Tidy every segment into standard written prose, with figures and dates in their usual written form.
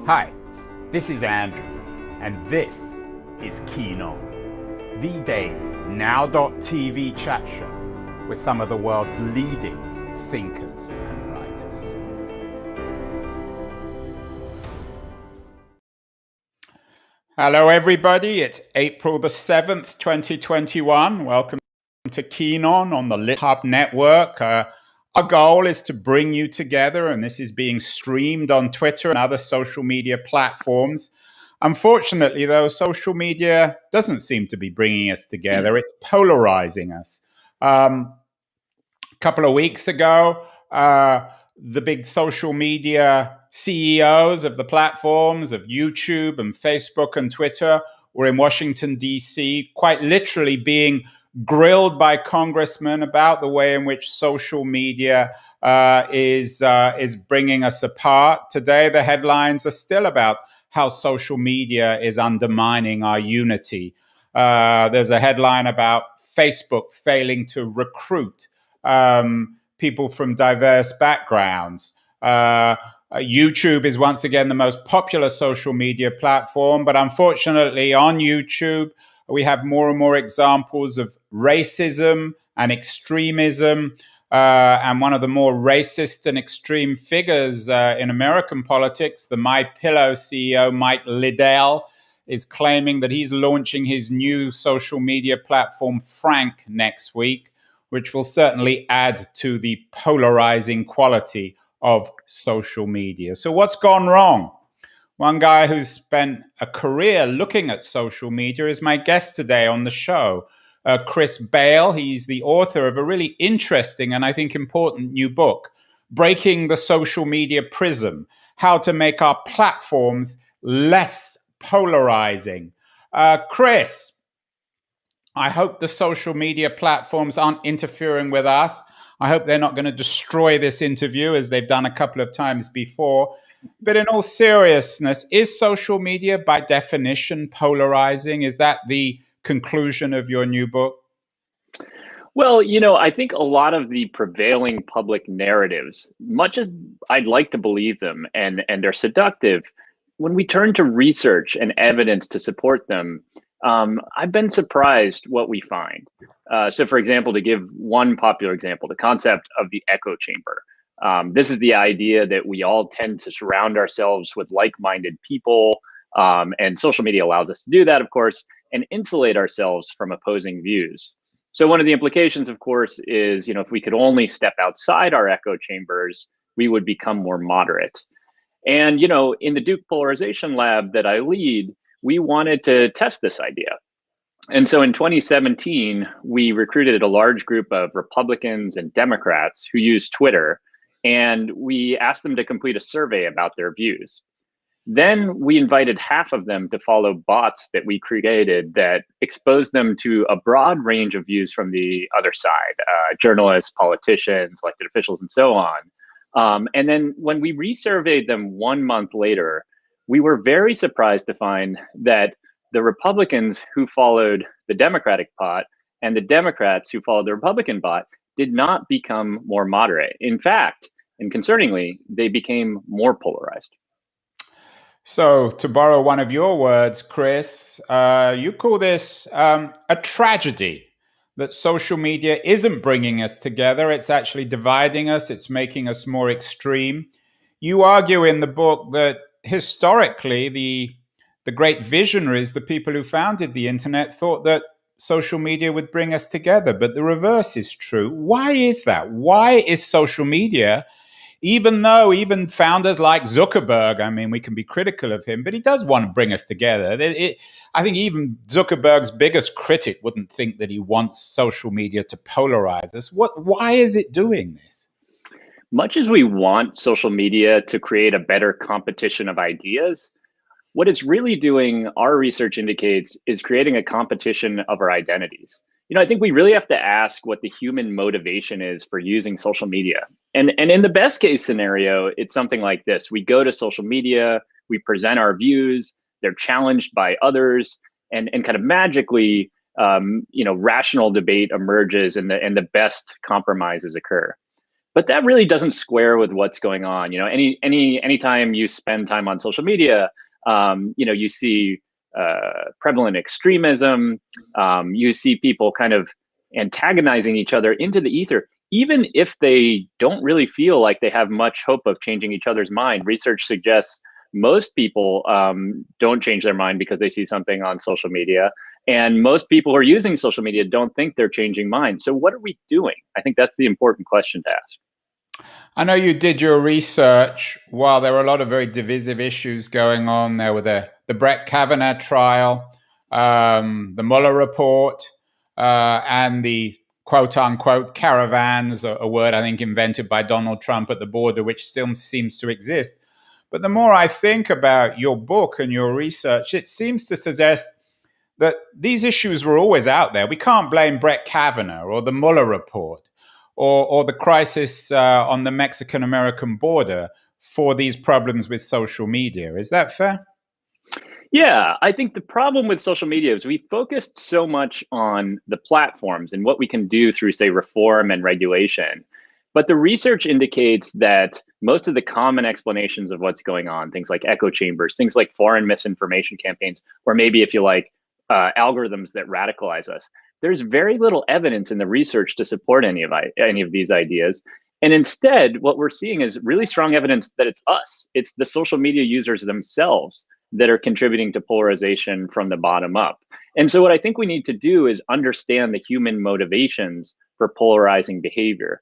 Hi, this is Andrew, and this is Keen On, the daily now.tv chat show with some of the world's leading thinkers and writers. Hello, everybody. It's April the 7th, 2021. Welcome to Keen On the Lit Hub Network. Our goal is to bring you together, and this is being streamed on Twitter and other social media platforms. Unfortunately, though, social media doesn't seem to be bringing us together. It's polarizing us. A couple of weeks ago, the big social media CEOs of the platforms of YouTube and Facebook and Twitter were in Washington, D.C., quite literally being grilled by congressmen about the way in which social media is bringing us apart. Today, the headlines are still about how social media is undermining our unity. There's a headline about Facebook failing to recruit people from diverse backgrounds. YouTube is once again the most popular social media platform, but unfortunately on YouTube, we have more and more examples of racism and extremism. And one of the more racist and extreme figures in American politics, the MyPillow CEO, Mike Liddell, is claiming that he's launching his new social media platform, Frank, next week, which will certainly add to the polarizing quality of social media. So what's gone wrong? One guy who's spent a career looking at social media is my guest today on the show, Chris Bale. He's the author of a really interesting and I think important new book, Breaking the Social Media Prism: How to Make Our Platforms Less Polarizing. Chris, I hope the social media platforms aren't interfering with us. I hope they're not going to destroy this interview as they've done a couple of times before. But in all seriousness, is social media by definition polarizing? Is that the conclusion of your new book? Well, I think a lot of the prevailing public narratives, much as I'd like to believe them and they're seductive, when we turn to research and evidence to support them, I've been surprised what we find. So, for example, to give one popular example, the concept of the echo chamber. This is the idea that we all tend to surround ourselves with like-minded people, and social media allows us to do that, of course, and insulate ourselves from opposing views. So one of the implications, of course, is, if we could only step outside our echo chambers, we would become more moderate. And, in the Duke Polarization Lab that I lead, we wanted to test this idea. And so in 2017, we recruited a large group of Republicans and Democrats who use Twitter, and we asked them to complete a survey about their views. Then we invited half of them to follow bots that we created that exposed them to a broad range of views from the other side, journalists, politicians, elected officials, and so on. And then when we resurveyed them 1 month later, we were very surprised to find that the Republicans who followed the Democratic bot and the Democrats who followed the Republican bot did not become more moderate. In fact, and concerningly, they became more polarized. So, to borrow one of your words, Chris, you call this a tragedy that social media isn't bringing us together. It's actually dividing us. It's making us more extreme. You argue in the book that historically, the great visionaries, the people who founded the internet, thought that social media would bring us together. But the reverse is true. Why is that? Why is social media, even though even founders like Zuckerberg, I mean, we can be critical of him, but he does want to bring us together. I think even Zuckerberg's biggest critic wouldn't think that he wants social media to polarize us. Why is it doing this? Much as we want social media to create a better competition of ideas, what it's really doing, our research indicates, is creating a competition of our identities. I think we really have to ask what the human motivation is for using social media. And in the best case scenario, it's something like this. We go to social media, we present our views, they're challenged by others, and kind of magically, rational debate emerges and the best compromises occur. But that really doesn't square with what's going on. Anytime you spend time on social media, you see prevalent extremism. You see people kind of antagonizing each other into the ether, even if they don't really feel like they have much hope of changing each other's mind. Research suggests most people don't change their mind because they see something on social media. And most people who are using social media don't think they're changing minds. So what are we doing? I think that's the important question to ask. I know you did your research while there were a lot of very divisive issues going on. There were the Brett Kavanaugh trial, the Mueller report, and the quote unquote caravans, a word I think invented by Donald Trump at the border, which still seems to exist. But the more I think about your book and your research, it seems to suggest that these issues were always out there. We can't blame Brett Kavanaugh or the Mueller report or the crisis on the Mexican-American border for these problems with social media. Is that fair? Yeah, I think the problem with social media is we focused so much on the platforms and what we can do through, say, reform and regulation. But the research indicates that most of the common explanations of what's going on, things like echo chambers, things like foreign misinformation campaigns, or maybe, if you like, algorithms that radicalize us, there's very little evidence in the research to support any of these ideas. And instead, what we're seeing is really strong evidence that it's us, it's the social media users themselves that are contributing to polarization from the bottom up. And so, what I think we need to do is understand the human motivations for polarizing behavior.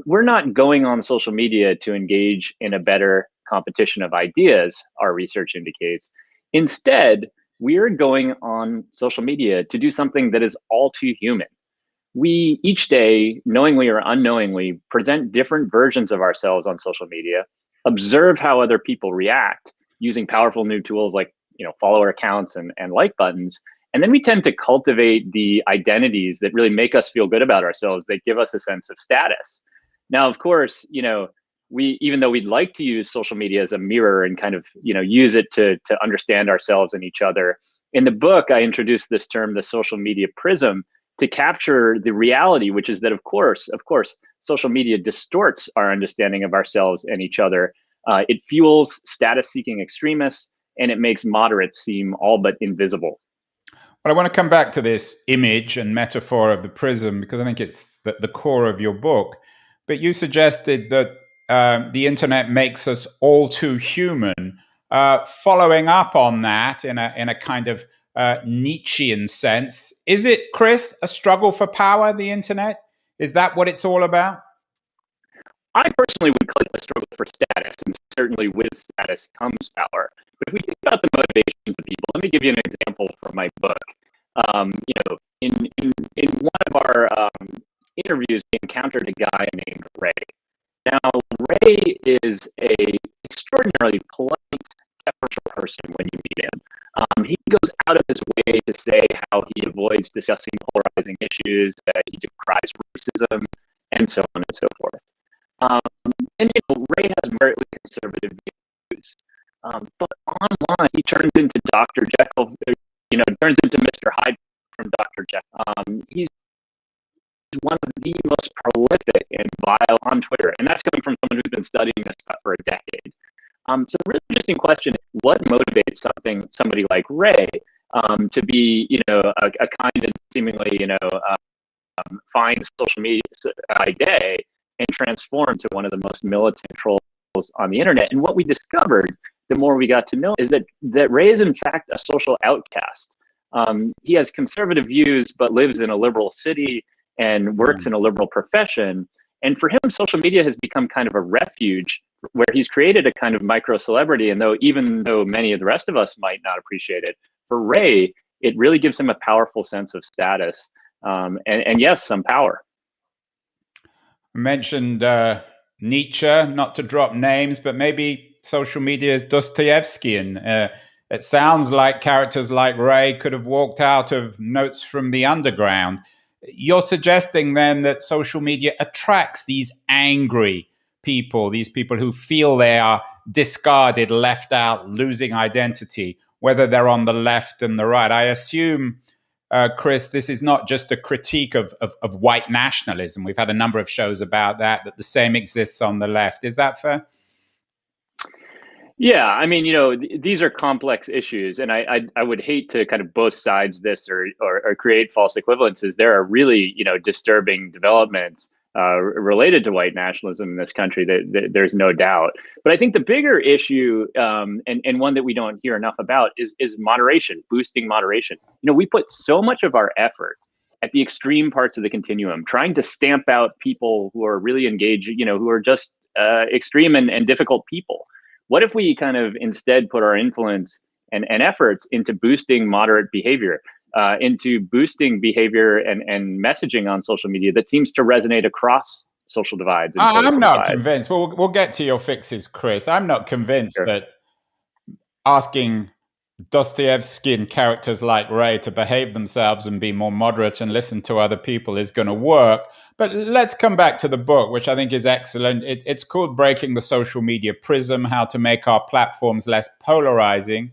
We're not going on social media to engage in a better competition of ideas, our research indicates. Instead, we are going on social media to do something that is all too human. We each day, knowingly or unknowingly, present different versions of ourselves on social media, observe how other people react using powerful new tools like follower accounts and like buttons. And then we tend to cultivate the identities that really make us feel good about ourselves. They give us a sense of status. Now, of course, we, even though we'd like to use social media as a mirror and kind of use it to understand ourselves and each other. In the book, I introduced this term, the social media prism, to capture the reality, which is that, of course, social media distorts our understanding of ourselves and each other. It fuels status-seeking extremists, and it makes moderates seem all but invisible. Well, I want to come back to this image and metaphor of the prism because I think it's the core of your book. But you suggested that the internet makes us all too human. Following up on that in a kind of Nietzschean sense, is it, Chris, a struggle for power, the internet? Is that what it's all about? I personally would call it a struggle for status, and certainly with status comes power. But if we think about the motivations of people, let me give you an example from my book. In one of our interviews, we encountered a guy named Ray. Now, Ray is a extraordinarily polite, deferential person when you meet him. He goes out of his way to say how he avoids discussing polarizing issues, that he decries racism, and so on and so forth. And Ray has very conservative views, but online he turns into Dr. Jekyll. Turns into Mr. Hyde from Dr. Jekyll. He's one of the most prolific and vile on Twitter, and that's coming from someone who's been studying this stuff for a decade. So the really interesting question is, what motivates somebody like Ray to be, a kind and seemingly, fine social media day and transform to one of the most militant trolls on the internet? And what we discovered, the more we got to know, is that Ray is in fact a social outcast. He has conservative views, but lives in a liberal city and works in a liberal profession. And for him, social media has become kind of a refuge where he's created a kind of micro celebrity. And even though many of the rest of us might not appreciate it, for Ray, it really gives him a powerful sense of status. And yes, some power. I mentioned Nietzsche, not to drop names, but maybe social media is Dostoevskian. It sounds like characters like Ray could have walked out of Notes from the Underground. You're suggesting then that social media attracts these angry people, these people who feel they are discarded, left out, losing identity, whether they're on the left and the right. I assume Chris, this is not just a critique of white nationalism. We've had a number of shows about that the same exists on the left. Is that fair? Yeah, I mean, these are complex issues, and I would hate to kind of both sides this or create false equivalences. There are really disturbing developments related to white nationalism in this country. That there's no doubt. But I think the bigger issue, and one that we don't hear enough about, is moderation, boosting moderation. We put so much of our effort at the extreme parts of the continuum, trying to stamp out people who are really engaged, who are just extreme and difficult people. What if we kind of instead put our influence and efforts into boosting moderate behavior, into boosting behavior and messaging on social media that seems to resonate across social divides and I'm political not divides? convinced. We'll get to your fixes, Chris. I'm not convinced Sure. that asking Dostoevsky and characters like Ray to behave themselves and be more moderate and listen to other people is going to work. But let's come back to the book, which I think is excellent. It's called Breaking the Social Media Prism: How to Make Our Platforms Less Polarizing.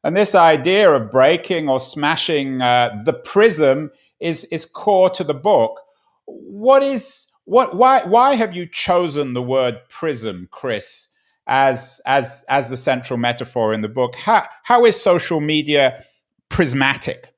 And this idea of breaking or smashing the prism is core to the book. Why have you chosen the word prism, Chris, as the central metaphor in the book? How is social media prismatic?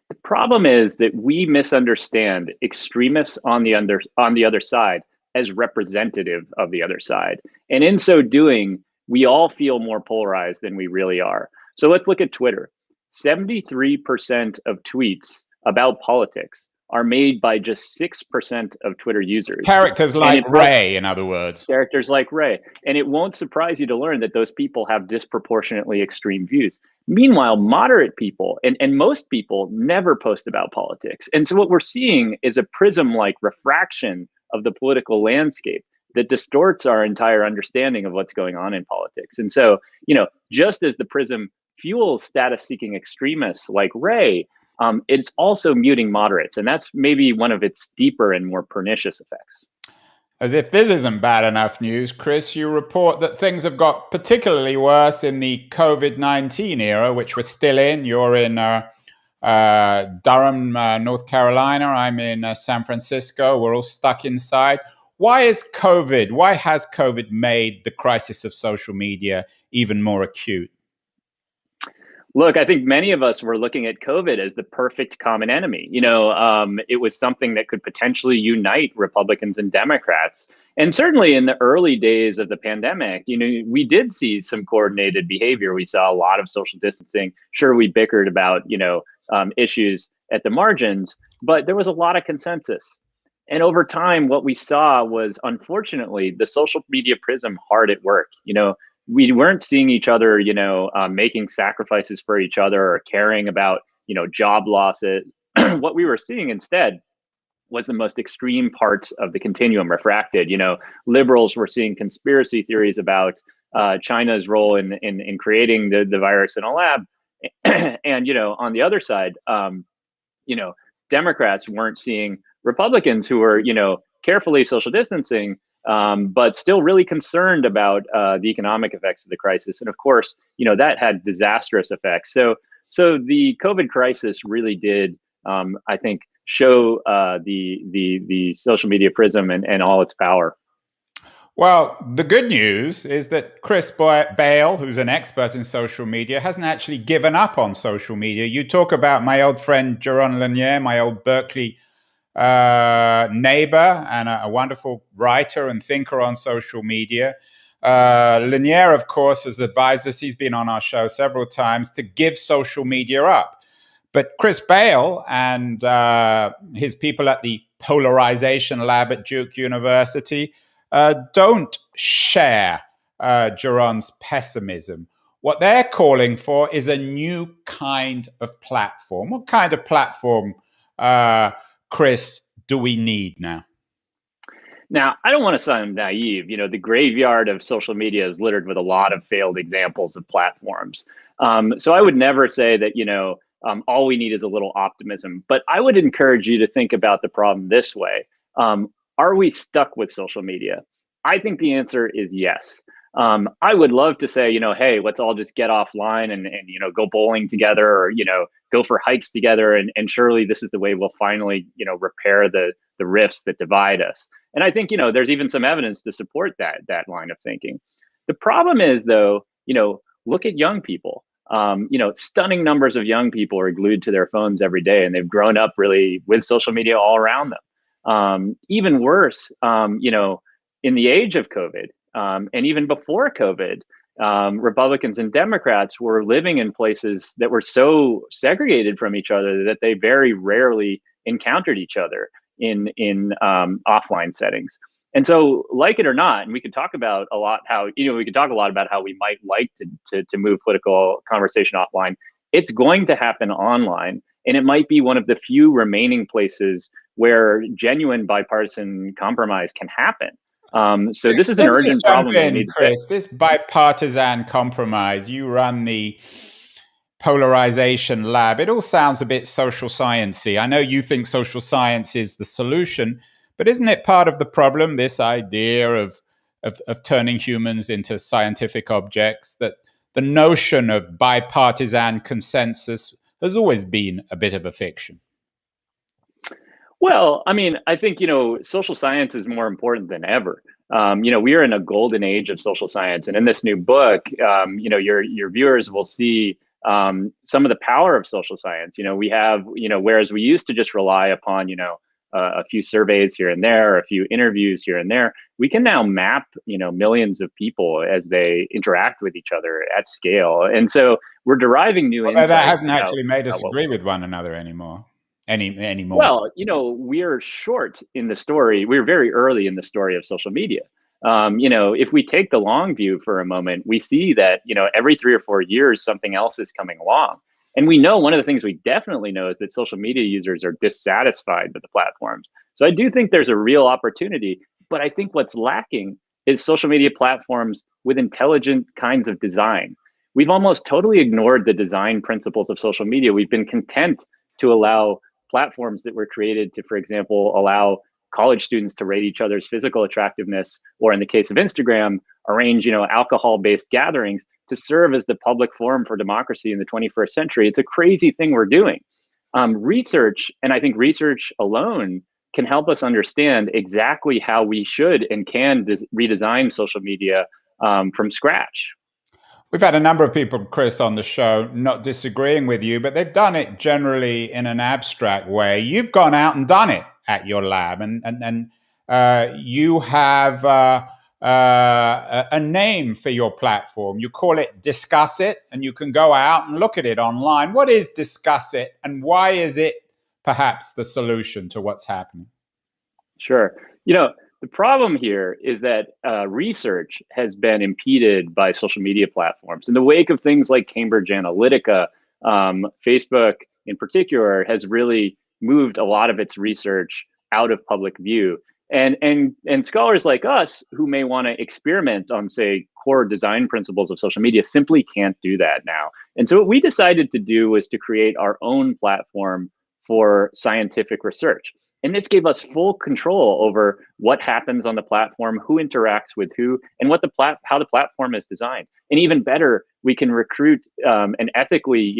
The problem is that we misunderstand extremists on the other side as representative of the other side. And in so doing, we all feel more polarized than we really are. So let's look at Twitter. 73% of tweets about politics are made by just 6% of Twitter users. Characters And like it won't Ray, in other words. Characters like Ray. And it won't surprise you to learn that those people have disproportionately extreme views. Meanwhile, moderate people and most people never post about politics. And so what we're seeing is a prism-like refraction of the political landscape that distorts our entire understanding of what's going on in politics. And so, just as the prism fuels status-seeking extremists like Ray, it's also muting moderates. And that's maybe one of its deeper and more pernicious effects. As if this isn't bad enough news, Chris, you report that things have got particularly worse in the COVID-19 era, which we're still in. You're in Durham, North Carolina. I'm in San Francisco. We're all stuck inside. Why has COVID made the crisis of social media even more acute? Look, I think many of us were looking at COVID as the perfect common enemy. It was something that could potentially unite Republicans and Democrats. And certainly in the early days of the pandemic, we did see some coordinated behavior. We saw a lot of social distancing. Sure, we bickered about, issues at the margins, but there was a lot of consensus. And over time, what we saw was, unfortunately, the social media prism hard at work. We weren't seeing each other, making sacrifices for each other or caring about, job losses. What we were seeing instead was the most extreme parts of the continuum refracted. Liberals were seeing conspiracy theories about China's role in creating the virus in a lab. And, on the other side, Democrats weren't seeing Republicans who were, carefully social distancing, but still really concerned about the economic effects of the crisis. And of course, that had disastrous effects. So the COVID crisis really did, I think, show the social media prism and all its power. Well, the good news is that Chris Bale, who's an expert in social media, hasn't actually given up on social media. You talk about my old friend Jaron Lanier, my old Berkeley neighbor and a wonderful writer and thinker on social media. Lanier, of course, has advised us, he's been on our show several times, to give social media up. But Chris Bale and his people at the Polarizing lab at Duke University don't share Jaron's pessimism. What they're calling for is a new kind of platform. What kind of platform, Chris, do we need now? Now, I don't want to sound naive. The graveyard of social media is littered with a lot of failed examples of platforms. So I would never say that, all we need is a little optimism. But I would encourage you to think about the problem this way. Are we stuck with social media? I think the answer is yes. I would love to say, hey, let's all just get offline and go bowling together, or go for hikes together, and surely this is the way we'll finally repair the rifts that divide us. And I think there's even some evidence to support that line of thinking. The problem is, though, look at young people. Stunning numbers of young people are glued to their phones every day, and they've grown up really with social media all around them. Even worse, in the age of COVID, and even before COVID, Republicans and Democrats were living in places that were so segregated from each other that they very rarely encountered each other in offline settings. And so, like it or not, and we could talk about a lot how we could talk a lot about how we might like to move political conversation offline. It's going to happen online, and it might be one of the few remaining places where genuine bipartisan compromise can happen. So this is an Let me just urgent jump problem that we in, need to fix. Chris. This bipartisan compromise, you run the Polarization Lab. It all sounds a bit social sciencey. I know you think social science is the solution, but isn't it part of the problem, this idea of turning humans into scientific objects, that the notion of bipartisan consensus has always been a bit of a fiction? Well, I mean, I think, social science is more important than ever. We are in a golden age of social science. And in this new book, your viewers will see some of the power of social science. We have, whereas we used to just rely upon, a few surveys here and there, a few interviews here and there, we can now map, millions of people as they interact with each other at scale. And so we're deriving new Although that insights hasn't actually made us about what agree with one another anymore. Anymore. well, we're short in the story. We're very early in the story of social media. If we take the long view for a moment, we see that, every 3 or 4 years, something else is coming along. And we know one of the things we definitely know is that social media users are dissatisfied with the platforms. So I do think there's a real opportunity. But I think what's lacking is social media platforms with intelligent kinds of design. We've almost totally ignored the design principles of social media. We've been content to allow platforms that were created to, for example, allow college students to rate each other's physical attractiveness, or in the case of Instagram, arrange, alcohol-based gatherings to serve as the public forum for democracy in the 21st century. It's a crazy thing we're doing. Research, and I think research alone, can help us understand exactly how we should and can redesign social media from scratch. We've had a number of people, Chris, on the show not disagreeing with you, but they've done it generally in an abstract way. You've gone out and done it at your lab, and you have a name for your platform. You call it Discuss It, and you can go out and look at it online. What is Discuss It, and why is it perhaps the solution to what's happening? Sure. The problem here is that research has been impeded by social media platforms. In the wake of things like Cambridge Analytica, Facebook in particular has really moved a lot of its research out of public view. And scholars like us who may want to experiment on, say, core design principles of social media simply can't do that now. And so what we decided to do was to create our own platform for scientific research. And this gave us full control over what happens on the platform, who interacts with who, and how the platform is designed. And even better, we can recruit and ethically,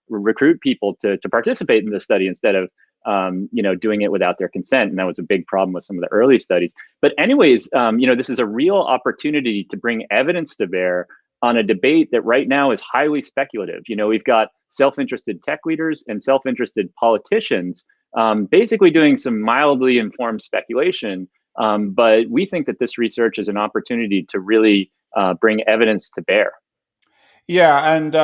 recruit people to participate in the study instead of doing it without their consent. And that was a big problem with some of the early studies. But anyways, this is a real opportunity to bring evidence to bear on a debate that right now is highly speculative. We've got self-interested tech leaders and self-interested politicians basically doing some mildly informed speculation. But we think that this research is an opportunity to really bring evidence to bear. Yeah, and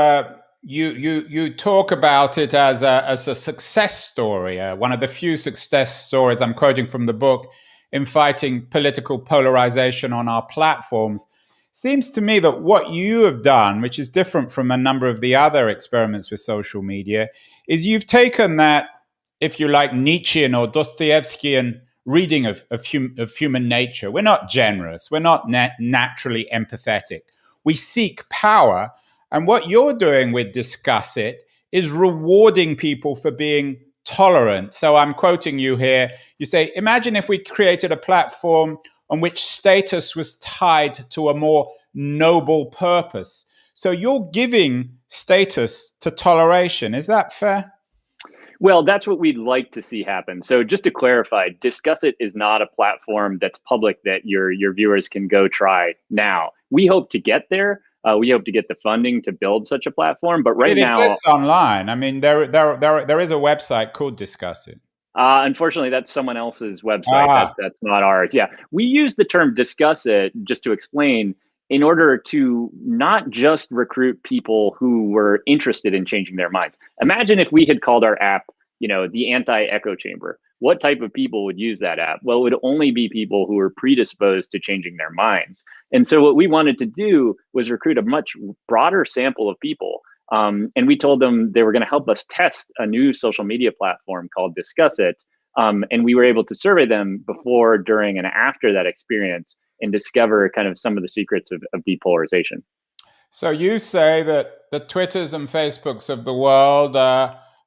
you talk about it as a success story, one of the few success stories I'm quoting from the book in fighting political polarization on our platforms. Seems to me that what you have done, which is different from a number of the other experiments with social media, is you've taken that, if you like, Nietzschean or Dostoevskian reading of human nature. We're not generous. We're not naturally empathetic. We seek power. And what you're doing with Discuss It is rewarding people for being tolerant. So I'm quoting you here. You say, imagine if we created a platform on which status was tied to a more noble purpose. So you're giving status to toleration. Is that fair? Well, that's what we'd like to see happen. So just to clarify, Discuss It is not a platform that's public that your viewers can go try now. We hope to get there. We hope to get the funding to build such a platform. But But right it now, exists online. I mean, there is a website called Discuss It. unfortunately, that's someone else's website. Ah, That's not ours. Yeah, we use the term "discuss it" just to explain, in order to not just recruit people who were interested in changing their minds. Imagine if we had called our app, the anti-echo chamber. What type of people would use that app? Well, it would only be people who were predisposed to changing their minds. And so, what we wanted to do was recruit a much broader sample of people, and we told them they were going to help us test a new social media platform called Discuss It. And we were able to survey them before, during, and after that experience and discover kind of some of the secrets of depolarization. so you say that the Twitters and Facebooks of the world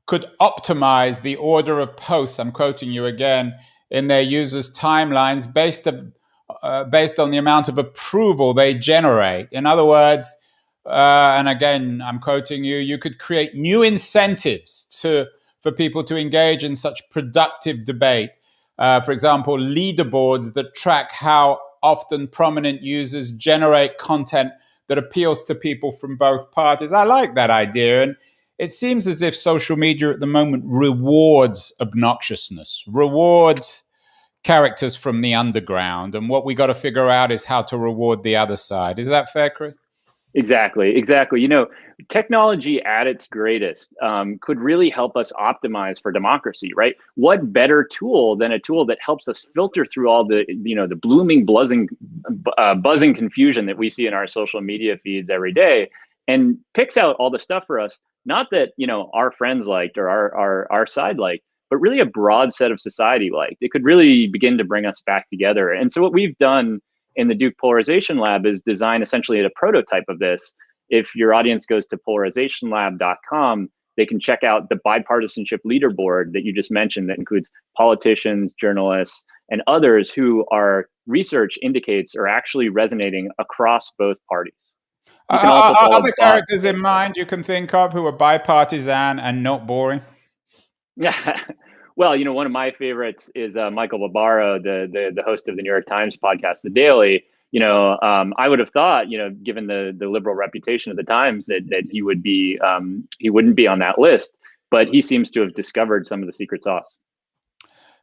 could optimize the order of posts, I'm quoting you again, in their users' timelines based on the amount of approval they generate. In other words, and again, I'm quoting you, you could create new incentives for people to engage in such productive debate. For example, leaderboards that track how often prominent users generate content that appeals to people from both parties. I like that idea. And it seems as if social media at the moment rewards obnoxiousness, rewards characters from the underground. And what we got to figure out is how to reward the other side. Is that fair, Chris? Exactly, exactly. Technology at its greatest could really help us optimize for democracy, right? What better tool than a tool that helps us filter through all the blooming, buzzing confusion that we see in our social media feeds every day, and picks out all the stuff for us. Not that our friends liked or our side liked, but really a broad set of society liked. It could really begin to bring us back together. And so what we've done in the Duke Polarization Lab is design essentially a prototype of this. If your audience goes to polarizationlab.com, they can check out the bipartisanship leaderboard that you just mentioned that includes politicians, journalists, and others who our research indicates are actually resonating across both parties. You can also Are follow other bots. characters in mind you can think of who are bipartisan and not boring? Yeah. Well, one of my favorites is Michael Barbaro, the host of the New York Times podcast, The Daily. I would have thought, given the liberal reputation of the Times, that he wouldn't be on that list, but he seems to have discovered some of the secret sauce.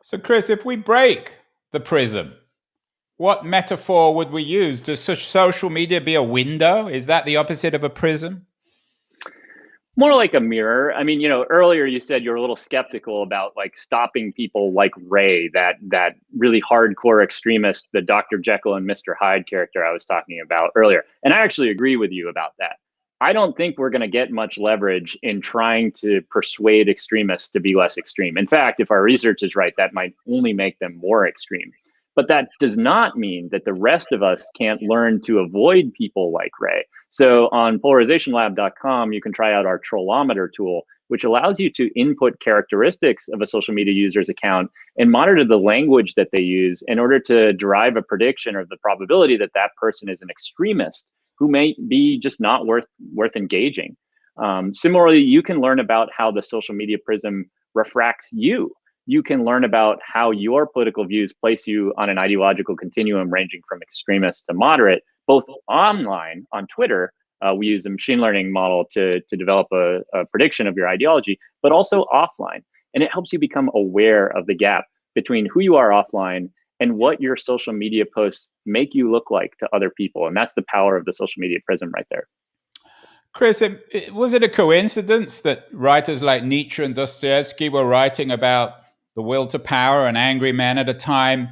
So, Chris, if we break the prism, what metaphor would we use? Does social media be a window? Is that the opposite of a prism? More like a mirror. I mean, earlier you said you're a little skeptical about like stopping people like Ray, that really hardcore extremist, the Dr. Jekyll and Mr. Hyde character I was talking about earlier. And I actually agree with you about that. I don't think we're going to get much leverage in trying to persuade extremists to be less extreme. In fact, if our research is right, that might only make them more extreme. But that does not mean that the rest of us can't learn to avoid people like Ray. So on polarizationlab.com, you can try out our trollometer tool, which allows you to input characteristics of a social media user's account and monitor the language that they use in order to derive a prediction of the probability that that person is an extremist who may be just not worth engaging. Similarly, you can learn about how the social media prism refracts you. You can learn about how your political views place you on an ideological continuum ranging from extremist to moderate, both online on Twitter. We use a machine learning model to develop a prediction of your ideology, but also offline. And it helps you become aware of the gap between who you are offline and what your social media posts make you look like to other people. And that's the power of the social media prism right there. Chris, was it a coincidence that writers like Nietzsche and Dostoevsky were writing about the will to power and angry men at a time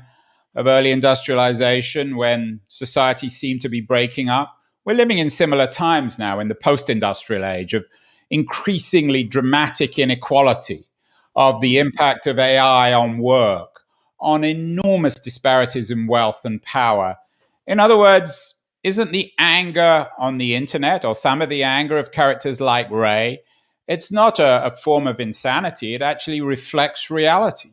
of early industrialization when society seemed to be breaking up? We're living in similar times now in the post-industrial age of increasingly dramatic inequality, of the impact of AI on work, on enormous disparities in wealth and power. In other words, isn't the anger on the internet, or some of the anger of characters like Ray, it's not a form of insanity. It actually reflects reality.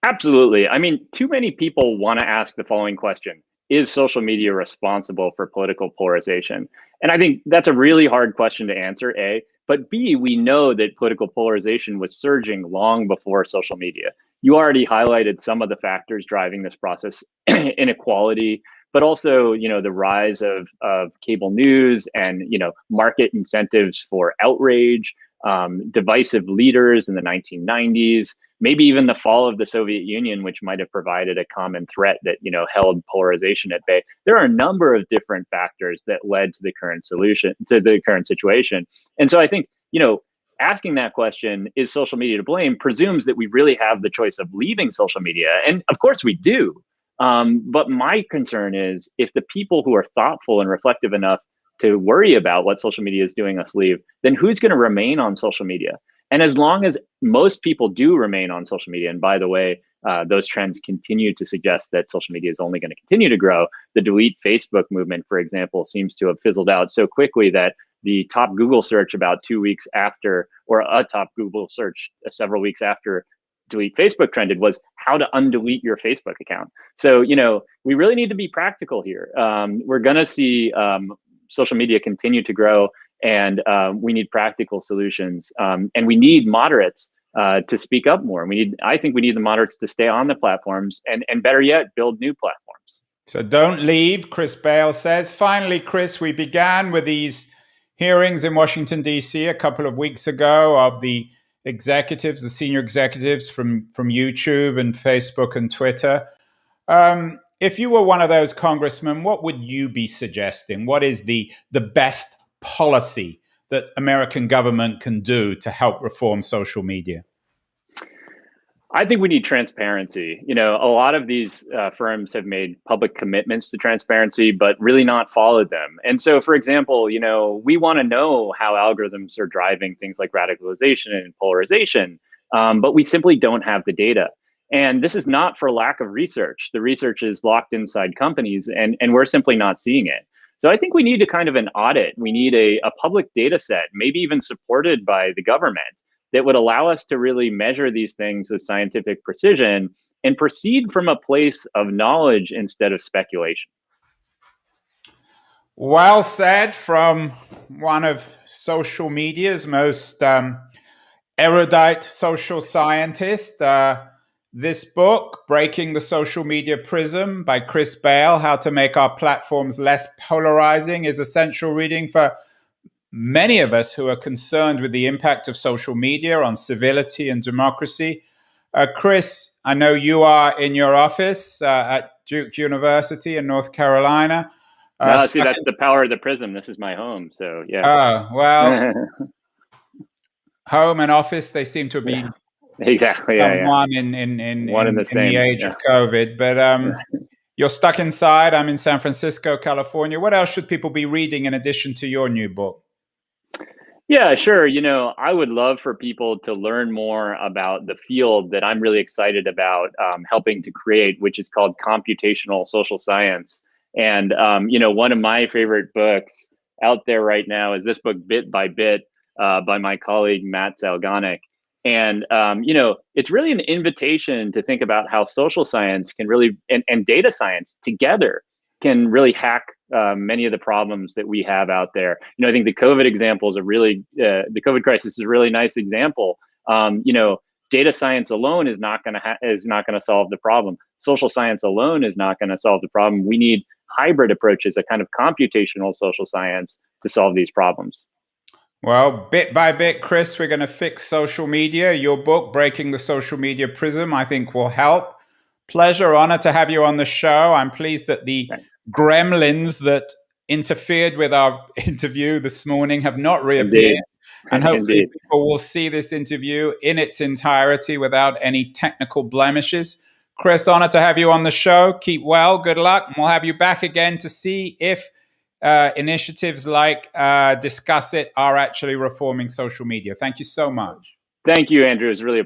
Absolutely. I mean, too many people want to ask the following question: is social media responsible for political polarization? And I think that's a really hard question to answer, A. But B, we know that political polarization was surging long before social media. You already highlighted some of the factors driving this process: inequality, but also, the rise of cable news and, market incentives for outrage, divisive leaders in the 1990s, maybe even the fall of the Soviet Union, which might have provided a common threat that, held polarization at bay. There are a number of different factors that led to the current situation. And so I think, asking that question, is social media to blame, presumes that we really have the choice of leaving social media. And of course we do. But my concern is, if the people who are thoughtful and reflective enough to worry about what social media is doing us leave, then who's going to remain on social media? And as long as most people do remain on social media, and by the way, those trends continue to suggest that social media is only going to continue to grow. The delete Facebook movement, for example, seems to have fizzled out so quickly that the top Google search about 2 weeks after, or a top Google search several weeks after delete Facebook trended, was how to undelete your Facebook account. So, we really need to be practical here. We're going to see social media continue to grow, and we need practical solutions, and we need moderates to speak up more. I think we need the moderates to stay on the platforms, and better yet, build new platforms. So don't leave, Chris Bale says. Finally, Chris, we began with these hearings in Washington, D.C. a couple of weeks ago of the executives, the senior executives from YouTube and Facebook and Twitter. If you were one of those congressmen, what would you be suggesting? What is the best policy that American government can do to help reform social media? I think we need transparency. A lot of these firms have made public commitments to transparency, but really not followed them. And so, for example, we want to know how algorithms are driving things like radicalization and polarization, but we simply don't have the data. And this is not for lack of research. The research is locked inside companies, and we're simply not seeing it. So I think we need a kind of an audit. We need a public data set, maybe even supported by the government, that would allow us to really measure these things with scientific precision and proceed from a place of knowledge instead of speculation. Well said from one of social media's most erudite social scientists. This book, Breaking the Social Media Prism by Chris Bale, How to Make Our Platforms Less Polarizing, is essential reading for many of us who are concerned with the impact of social media on civility and democracy. Chris, I know you are in your office at Duke University in North Carolina. No, see, that's the power of the Prism. This is my home, so yeah. Oh, well, home and office, they seem to be exactly one in the age of COVID. But you're stuck inside. I'm in San Francisco, California. What else should people be reading in addition to your new book? Yeah, sure. I would love for people to learn more about the field that I'm really excited about helping to create, which is called computational social science. And, one of my favorite books out there right now is this book, Bit by Bit, by my colleague, Matt Salganik. And, it's really an invitation to think about how social science can really, and data science together, can really hack many of the problems that we have out there. I think the COVID example is the COVID crisis is a really nice example. Data science alone is not going to solve the problem. Social science alone is not going to solve the problem. We need hybrid approaches, a kind of computational social science, to solve these problems. Well, bit by bit, Chris, we're going to fix social media. Your book, Breaking the Social Media Prism, I think will help. Pleasure, honor to have you on the show. I'm pleased that the gremlins that interfered with our interview this morning have not reappeared. Indeed. And hopefully people will see this interview in its entirety without any technical blemishes. Chris, honor to have you on the show. Keep well. Good luck. And we'll have you back again to see if initiatives like Discuss It are actually reforming social media. Thank you so much. Thank you, Andrew. It's really a pleasure.